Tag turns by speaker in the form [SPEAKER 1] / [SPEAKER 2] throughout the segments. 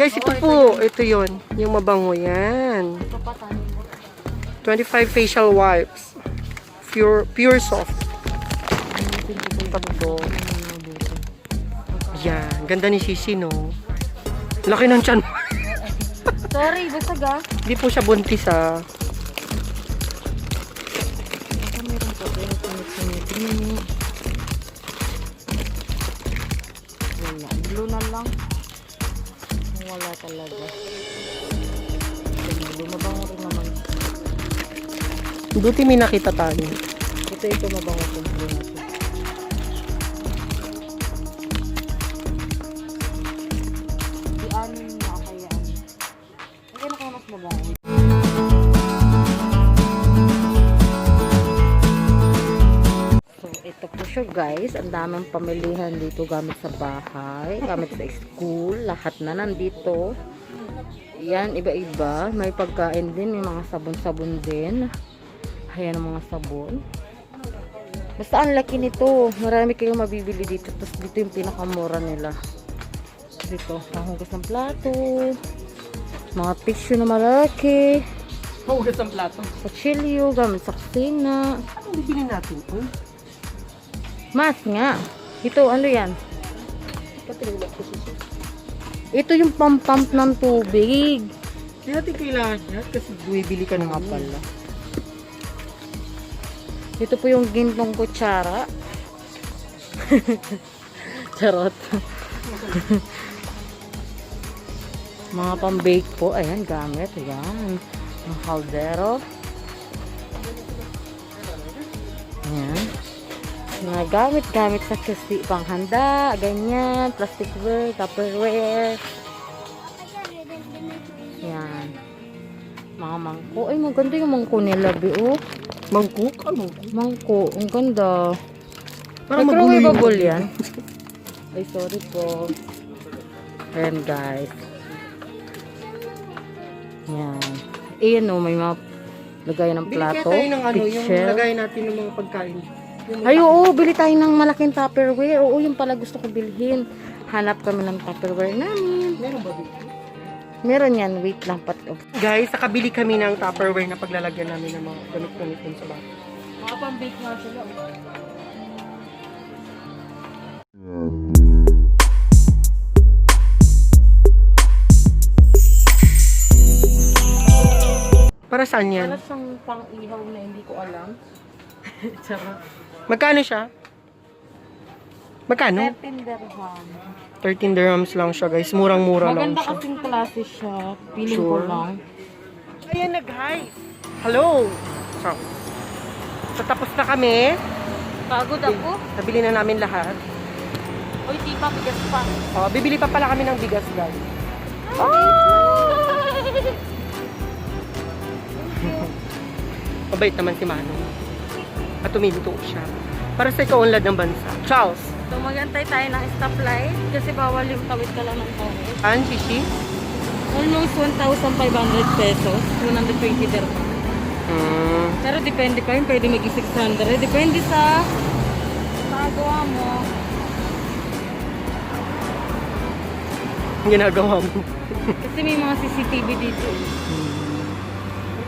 [SPEAKER 1] Guys, ito po. Ito yun. Yung mabango yan. 25 facial wipes. Pure soft. Yan. Ganda ni Sissy, no? Laki ng tiyan.
[SPEAKER 2] Sorry, basag ah.
[SPEAKER 1] Hindi po siya buntis, ah.
[SPEAKER 2] Blue na lang. Wala talaga. Mabango rin naman.
[SPEAKER 1] Buti may nakita tayo.
[SPEAKER 2] Ito mabango itong blue na ito. Di-anin na kaya. Hindi na kaya mas mabango. Ito po siya guys, ang daming pamilihan dito gamit sa bahay, gamit sa school, lahat na nandito. Yan, iba-iba. May pagkain din, may mga sabon-sabon din. Ayan ang mga sabon. Basta ang laki nito. Marami kayong mabibili dito. Tapos dito yung pinakamura nila. Dito, panghugas ng plato. Mga tissue na malaki.
[SPEAKER 1] Hugas ang plato.
[SPEAKER 2] Kutsilyo, gamit sa kusina.
[SPEAKER 1] Anong bibili natin?
[SPEAKER 2] Mas nga. Ito, ano yan? Ito yung pump ng tubig.
[SPEAKER 1] Hindi natin kailangan yan kasi bumibili ka na nga pala.
[SPEAKER 2] Ito po yung gintong kutsara. Charot. Mga pang-bake po. Ayan, gamit. Ayan. Ang kaldero. Ayan. Mga gamit-gamit sa kasi panghanda, ganyan, plasticware, tupperware. Yan. Mga mangko. Ay, maganda yung mangko nila, oh.
[SPEAKER 1] Mangkok?
[SPEAKER 2] Mangko. Ang ganda.
[SPEAKER 1] Parang
[SPEAKER 2] microwavable yan. Ay, sorry po. Ayan, guys. Yan. Ayan, oh, may mga lagay ng plato.
[SPEAKER 1] Bili tayo ng ano, yung
[SPEAKER 2] pitcher.
[SPEAKER 1] lagay natin ng mga pagkain.
[SPEAKER 2] Ay, oo, bili tayo ng malaking tupperware. Oo, yung pala gusto ko bilhin. Hanap kami ng tupperware namin.
[SPEAKER 1] Meron ba dito?
[SPEAKER 2] Meron yan. Wait lang.
[SPEAKER 1] Guys, nakabili kami ng tupperware na paglalagyan namin ng mga gamit-gamit dun sa bahay.
[SPEAKER 2] Mga pang-bake nga sila.
[SPEAKER 1] Para saan yan?
[SPEAKER 2] Para siyang pang-ihaw na hindi ko alam. Charot.
[SPEAKER 1] Magkano siya? Magkano?
[SPEAKER 2] 13 dirham.
[SPEAKER 1] 13 dirhams lang siya, guys. Murang-mura lang
[SPEAKER 2] Maganda
[SPEAKER 1] siya.
[SPEAKER 2] kasing klase siya. Feeling ko
[SPEAKER 1] Sure.
[SPEAKER 2] lang.
[SPEAKER 1] Ayan, nag-hi. Hello. So, tapos na kami.
[SPEAKER 2] Pagod ako.
[SPEAKER 1] Nabili na namin lahat.
[SPEAKER 2] Uy, di pa, bigas pa.
[SPEAKER 1] Oh, bibili pa pala kami ng bigas, guys. Mabait naman si Manong. At tuminto siya. Para sa ikaunlad ng bansa. Charles.
[SPEAKER 2] So, magantay tayo ng stoplight kasi bawal yung tawid ka lang ng tawid.
[SPEAKER 1] An, Shishi?
[SPEAKER 2] Almost 1,500 pesos. 120 dirham. Pero depende pa yun. Pwede maging 600. Depende sa gawa mo.
[SPEAKER 1] Ginagawa mo.
[SPEAKER 2] Kasi may mga CCTV dito.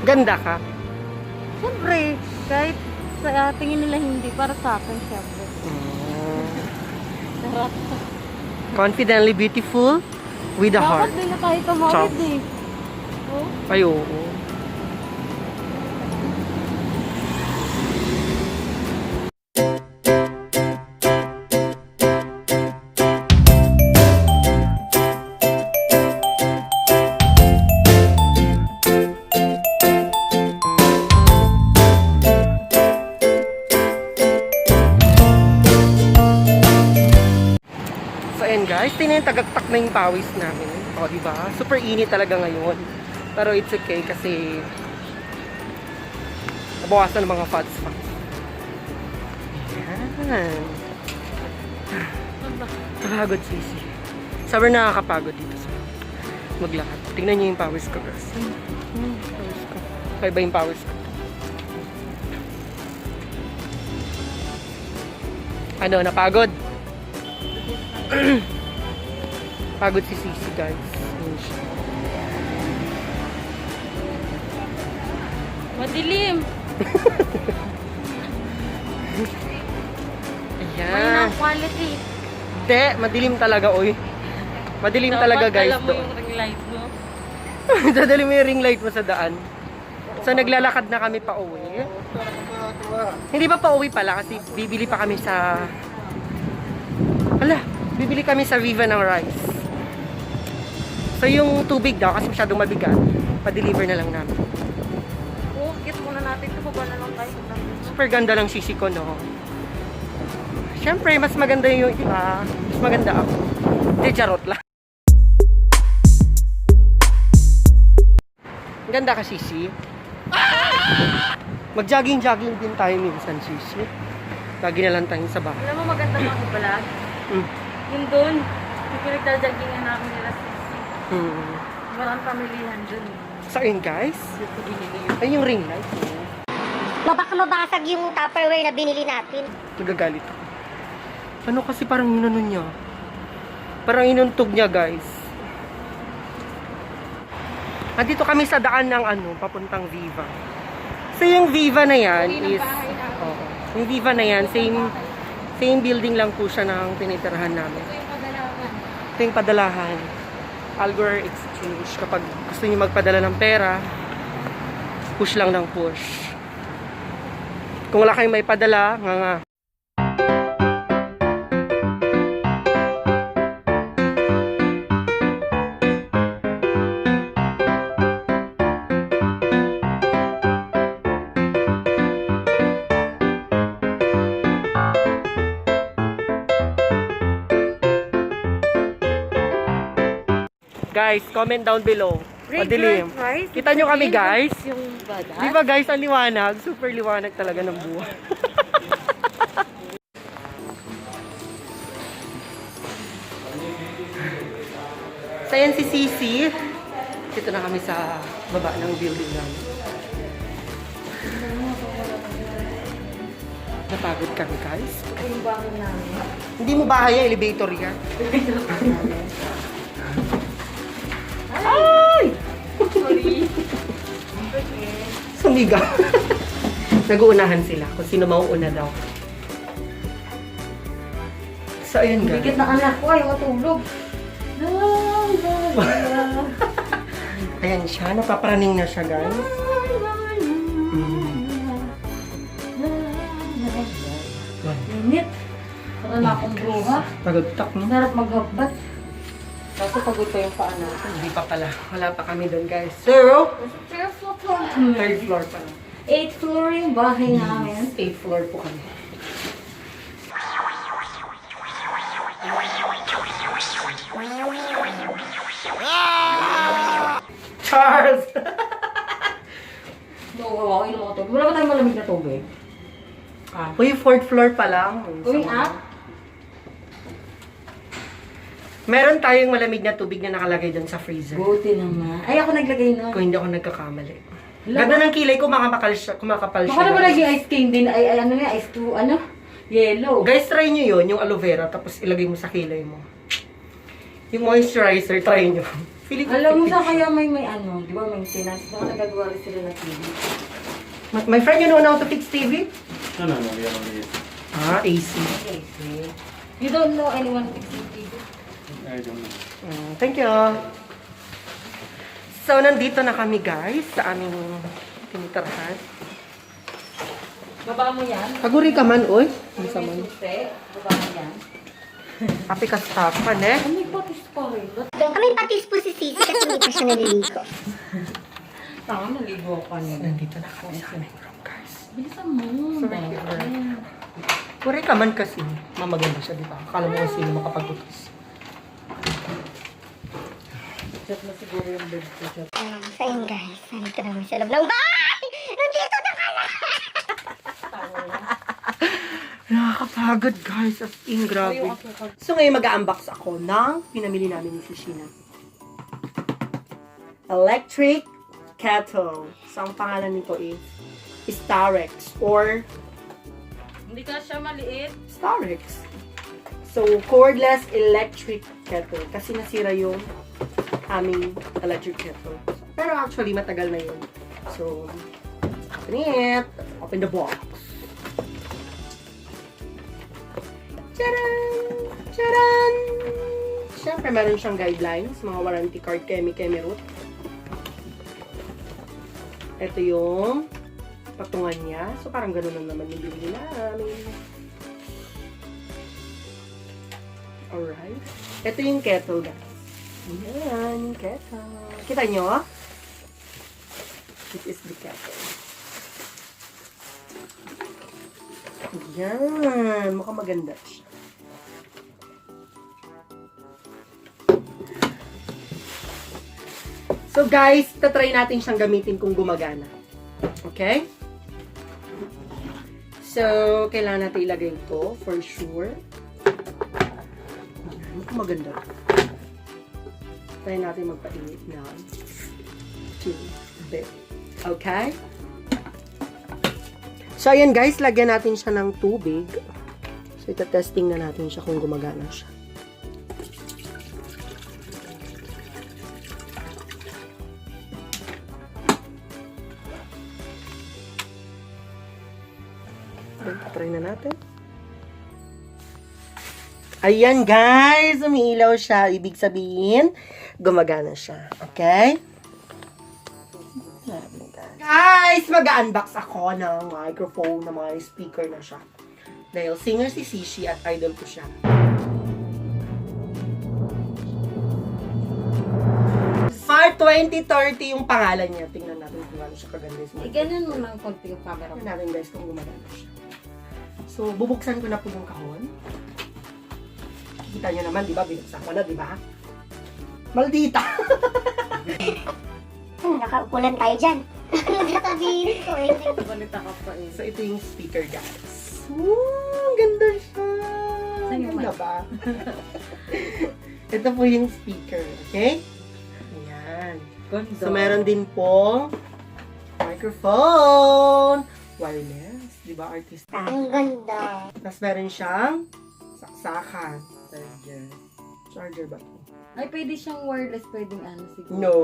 [SPEAKER 1] Ganda ka.
[SPEAKER 2] Siyempre, kahit sa tingin nila hindi, para sa akin, siyempre. Sarap.
[SPEAKER 1] Confidently beautiful with a heart.
[SPEAKER 2] Dapat din na tayo tumawid eh. Oh.
[SPEAKER 1] Ay, oo. Guys, tingnan yung tagaktak na yung pawis namin. O, diba? Super init talaga ngayon. Pero it's okay kasi nabawasan ng mga fats. Yan. Nakakapagod, Sissy. Sobrang nakakapagod dito sa maglakad. Tingnan niyo yung pawis ko, guys. Pawis ko. Kaya ba yung pawis ko? Ano, napagod? Pagod si Sissy, guys. Ayun siya.
[SPEAKER 2] Madilim.
[SPEAKER 1] Ayan.
[SPEAKER 2] Quality.
[SPEAKER 1] Hindi, madilim talaga, oy. Madilim talaga, guys.
[SPEAKER 2] Dapat dala mo yung ring light mo.
[SPEAKER 1] Dadali mo yung ring light mo sa daan. So, naglalakad na kami pa uwi. Hindi pa pa uwi pala kasi bibili pa kami sa... bibili kami sa Viva ng rice. So, yung tubig daw kasi masyadong mabigat, pa-deliver na lang namin.
[SPEAKER 2] Kit muna natin. Ito ba na lang tayo?
[SPEAKER 1] Super ganda ng sisi ko, no? Siyempre, mas maganda yung iba. Mas maganda ako. Hindi, charot lang. Ganda ka, Sisi. Mag-jogging-jogging din tayo minsan, Sisi. Lagi na lang tayo sa bahay.
[SPEAKER 2] Alam mo maganda mga vlog? Yung doon. Yung pinagdadaggingan namin nila Sissy. Walang pamilihan doon.
[SPEAKER 1] Saan, guys? Ay, yung ring light.
[SPEAKER 3] Baka mabasag yung Tupperware na binili natin.
[SPEAKER 1] Nagagalit ako. Ano kasi parang inano niya? Parang inuntog niya, guys. Andito kami sa daan ng papuntang Viva. So yung Viva na yan is... yung Viva na yan, same building lang po siya ng tinitirahan namin. Ito yung padalahan. Algor exchange. Kapag gusto niyo magpadala ng pera, push lang ng push. Kung wala kayong may padala, nga. Guys, comment down below. Madilim. Kita nyo kami, guys. Di ba, guys, ang liwanag? Super liwanag talaga ng buwan. So, yan si Sissy. Dito na kami sa baba ng building namin. Napagod kami, guys.
[SPEAKER 2] Yung bahay namin.
[SPEAKER 1] Hindi mo bahay, elevator yan. Ay!
[SPEAKER 2] Sorry.
[SPEAKER 1] Sumiga. Nag-uunahan sila kung sino mauuna daw. So, ayun, guys.
[SPEAKER 2] Bigit na anak ko, ayaw matulog.
[SPEAKER 1] Ayan siya, napaparaning na siya, guys.
[SPEAKER 2] Init. Wala na akong bruha.
[SPEAKER 1] Pagod-tak, no?
[SPEAKER 2] Sarap maghabat. Kaso pagod pa yung paa natin.
[SPEAKER 1] Hindi pa pala. Wala pa kami doon, guys. Zero?
[SPEAKER 2] Third floor.
[SPEAKER 1] Third floor pa lang.
[SPEAKER 2] 8th floor yung bahay namin.
[SPEAKER 1] 8th floor po kami. Charles!
[SPEAKER 2] Oo, okay naman ito. Wala ba tayong malamig na tubig?
[SPEAKER 1] Uy, 4th floor pa lang.
[SPEAKER 2] Going up?
[SPEAKER 1] Meron tayong malamig na tubig na nakalagay doon sa freezer.
[SPEAKER 2] Buti naman. Ay, ako naglagay nun.
[SPEAKER 1] Kung hindi ako nagkakamali. Ganda ng kilay ko, kumakapal siya.
[SPEAKER 2] Baka naman naging ice king din. Ay, ano nga, ice to, ano? Yellow.
[SPEAKER 1] Guys, try nyo yun, yung aloe vera, tapos ilagay mo sa kilay mo. Yung moisturizer, try nyo.
[SPEAKER 2] Alam mo sa kaya may ano, di ba, maintenance. Baka nagagawa rin sila ng TV.
[SPEAKER 1] My friend, you know how to fix TV?
[SPEAKER 4] No, we don't need it.
[SPEAKER 1] AC.
[SPEAKER 2] Okay. You don't know anyone fixing TV?
[SPEAKER 4] I don't know.
[SPEAKER 1] Thank you. So, nandito na kami, guys, sa aming tinitirahan.
[SPEAKER 2] Baba mo yan.
[SPEAKER 1] Paguri ka man, oy.
[SPEAKER 2] May susi. Baba mo yan.
[SPEAKER 1] Happy ka staffan, eh.
[SPEAKER 2] Ano may patis pa rin?
[SPEAKER 3] Kami patis po si Sissy kasi hindi pa siya naliligo.
[SPEAKER 2] Tama, naligo ka niya.
[SPEAKER 1] Nandito na kami sa aming room, guys.
[SPEAKER 2] Bilisan mo.
[SPEAKER 1] Puri ka man kasi. Mamaganda siya, di ba? Akala mo kung sino makapagputos.
[SPEAKER 2] Chat na siguro yung bed ko. Chat.
[SPEAKER 3] So yun guys, nandito namin sa loob ng bahay! Nandito na ka na!
[SPEAKER 1] Nakakapagod, guys. As in, grabe. So, ngayon mag-unbox ako ng pinamili namin ni Fishina. Electric Kettle. So, ang pangalan nito is Starex or
[SPEAKER 2] Hindi ka siya maliit.
[SPEAKER 1] Starex. So, cordless electric kettle. Kasi nasira yung aming electric kettle. Pero actually, matagal na yun. So, open it. Open the box. Charan! Charan! Siyempre, meron siyang guidelines. Mga warranty card, kemi root. Ito yung patungan niya. So, parang ganun lang naman yung binili namin. Alright. Ito yung kettle, guys. Ayan, yung kettle. Kita nyo? It is the kettle. Ayan. Mukhang maganda siya. So, guys, tatry natin siyang gamitin kung gumagana. Okay? So, kailangan natin ilagay ito for sure. Mukhang maganda. Try natin magpainit na 2 bit. Okay? So, ayan guys, lagyan natin siya ng tubig. So, ita-testing na natin siya kung gumagana siya. Try na natin. Ayan guys, umiilaw siya. Ibig sabihin, gumagana siya. Okay? Guys, mag-unbox ako ng microphone, ng mga speaker na siya. Dahil singer si SISSY at idol ko siya. Far 2030 yung pangalan niya. Tingnan natin kung ano siya kaganda.
[SPEAKER 2] Ganun mo lang konti yung camera mo.
[SPEAKER 1] Tingnan natin guys kung gumagana siya. So, bubuksan ko na po yung kahon. Kita nyo naman, di ba? Binuksan ko na, di ba? Maldita!
[SPEAKER 3] Nakaupulan tayo dyan. Nagsasabihin ko eh.
[SPEAKER 2] Balita ka pa eh.
[SPEAKER 1] So, ito yung speaker, guys. Ang ganda siya!
[SPEAKER 2] Saan yung
[SPEAKER 1] Ganda
[SPEAKER 2] mic?
[SPEAKER 1] ba? Ito po yung speaker, okay? Ayan.
[SPEAKER 2] Ganda.
[SPEAKER 1] So, meron din po microphone, wireless, di ba, artist?
[SPEAKER 3] Ang ganda.
[SPEAKER 1] Tapos meron siyang saksakan. Charger ba ito?
[SPEAKER 2] Ay, pwede siyang wireless, pwedeng ano siguro.
[SPEAKER 1] No.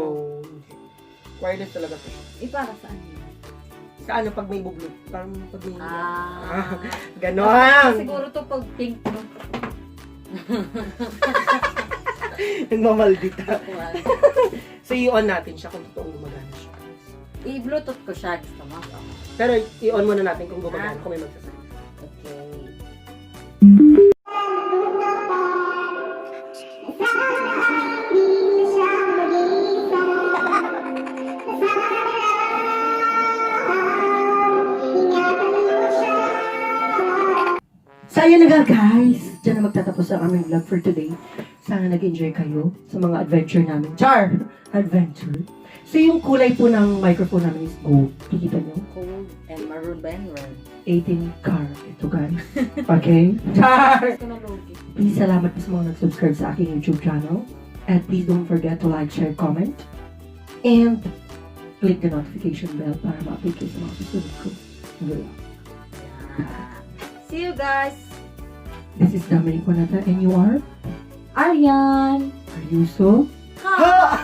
[SPEAKER 1] Wireless talaga ito siya.
[SPEAKER 2] Para saan yun?
[SPEAKER 1] Sa ano pag may bubloot? Parang pag may...
[SPEAKER 2] Ah.
[SPEAKER 1] Ganon!
[SPEAKER 2] Siguro to pag pink, no?
[SPEAKER 1] Nagmamaldita. So, i-on natin siya kung totoong gumagana siya.
[SPEAKER 2] I-bluetooth ko siya, gusto mo?
[SPEAKER 1] Pero i-on muna natin kung gumagana, kung may magsasalita.
[SPEAKER 2] Okay.
[SPEAKER 1] So, ayun na nga guys. Diyan na magtatapos ang aming vlog for today. Sana nag-enjoy kayo sa mga adventure namin. Char! Adventure. So, yung kulay po ng microphone namin is gold. Kikita nyo?
[SPEAKER 2] Cold and maroon red.
[SPEAKER 1] 18 car. Ito guys. Okay? Char!
[SPEAKER 2] Gusto na logi.
[SPEAKER 1] Please, salamat po sa mga nag-subscribe sa aking YouTube channel. And please don't forget to like, share, comment. And click the notification bell para ma-update kayo sa mga susunod ko.
[SPEAKER 2] See you guys!
[SPEAKER 1] This is Dominic Wanata and you are?
[SPEAKER 2] Aryan!
[SPEAKER 1] Are you so?
[SPEAKER 2] Ha!